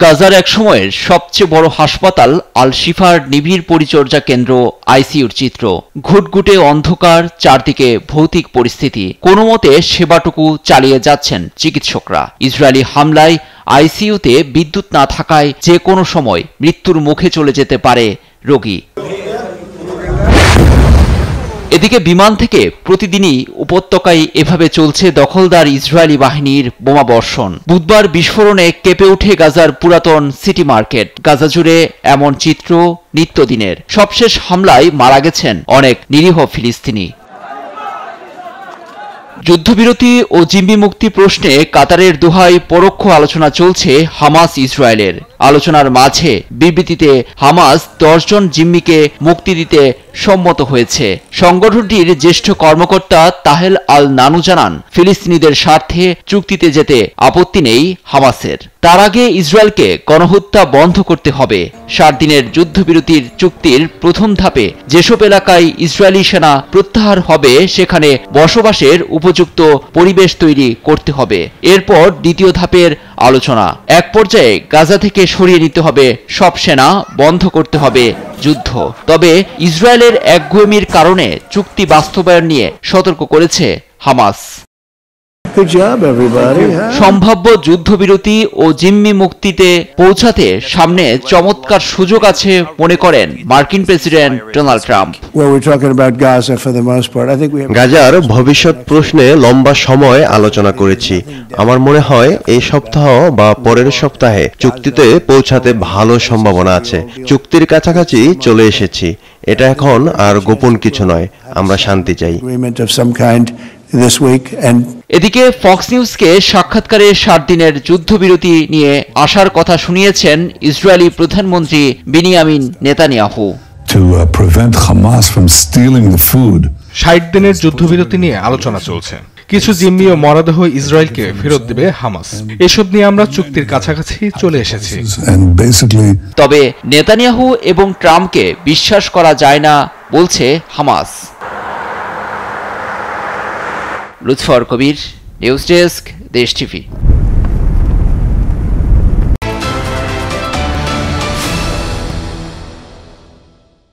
গাজার এক সময়ের সবচেয়ে বড় হাসপাতাল আল শিফার নিবিড় পরিচর্যা কেন্দ্র আইসিইউর চিত্র। ঘুটঘুটে অন্ধকার, চারদিকে ভৌতিক পরিস্থিতি। কোনো মতে সেবাটুকু চালিয়ে যাচ্ছেন চিকিৎসকরা। ইসরায়েলি হামলায় আইসিইউতে বিদ্যুৎ না থাকায় যে কোনো সময় মৃত্যুর মুখে চলে যেতে পারে রোগী। এদিকে বিমান থেকে প্রতিদিনই উপত্যকায় এভাবে চলছে দখলদার ইসরায়েলি বাহিনীর বোমাবর্ষণ। বুধবার বিস্ফোরণে কেঁপে ওঠে গাজার পুরাতন সিটি মার্কেট। গাজা জুড়ে এমন চিত্র নিত্যদিনের। সবশেষ হামলায় মারা গেছেন অনেক নিরীহ ফিলিস্তিনি। যুদ্ধবিরতি ও জিম্মি মুক্তি প্রশ্নে কাতারের দোহায় পরোক্ষ আলোচনা চলছে হামাস ইসরায়েলের। আলোচনার মাঝে বিবৃতিতে হামাস 10 জন জিম্মিকে মুক্তি দিতে সম্মত হয়েছে। সংগঠনটির জ্যেষ্ঠ কর্মকর্তা তাহেল আল নানু জানান, ফিলিস্তিনিদের স্বার্থে চুক্তিতে যেতে আপত্তি নেই হামাসের। তার আগে ইসরায়েলকে গণহত্যা বন্ধ করতে হবে। 7 দিনের যুদ্ধবিরতির চুক্তির প্রথম ধাপে যেসব এলাকায় ইসরায়েলি সেনা প্রত্যাহার হবে সেখানে বসবাসের উপযুক্ত পরিবেশ তৈরি করতে হবে। এরপর দ্বিতীয় ধাপের আলোচনা। এক পর্যায়ে গাজা থেকে সরিয়ে নিতে হবে সব সেনা, বন্ধ করতে হবে যুদ্ধ। তবে ইসরায়েলের একগুঁয়েমির কারণে চুক্তি বাস্তবায়ন নিয়ে সতর্ক করেছে হামাস। সম্ভাব্য যুদ্ধবিরতি ও জিম্মি মুক্তিতে পৌঁছাতে সামনে চমৎকার সুযোগ আছে মনে করেন মার্কিন প্রেসিডেন্ট ডোনাল্ড ট্রাম্প। গাজার ভবিষ্যৎ প্রশ্নে লম্বা সময় আলোচনা করেছি। আমার মনে হয় এই সপ্তাহ বা পরের সপ্তাহে চুক্তিতে পৌঁছাতে ভালো সম্ভাবনা আছে। চুক্তির কাছাকাছি চলে এসেছি। এটা এখন আর গোপন কিছু নয়। আমরা শান্তি চাই। এদিকে ফক্স নিউজকে সাক্ষাৎকারে 7 দিনের যুদ্ধবিরতি নিয়ে আশার কথা শুনিয়েছেন ইসরায়েলি প্রধানমন্ত্রী বিনিয়ামিন নেতানিয়াহু। 60 দিনের যুদ্ধবিরতি নিয়ে আলোচনা চলছে। কিছু জিম্মি ও মরদেহ ইসরায়েলকে ফেরত দেবে হামাস। এসব নিয়ে আমরা চুক্তির কাছাকাছি চলে এসেছি। তবে নেতানিয়াহু এবং ট্রাম্পকে বিশ্বাস করা যায় না বলছে হামাস। লুৎফর কবির, নিউজ ডেস্ক, দেশ টিভি।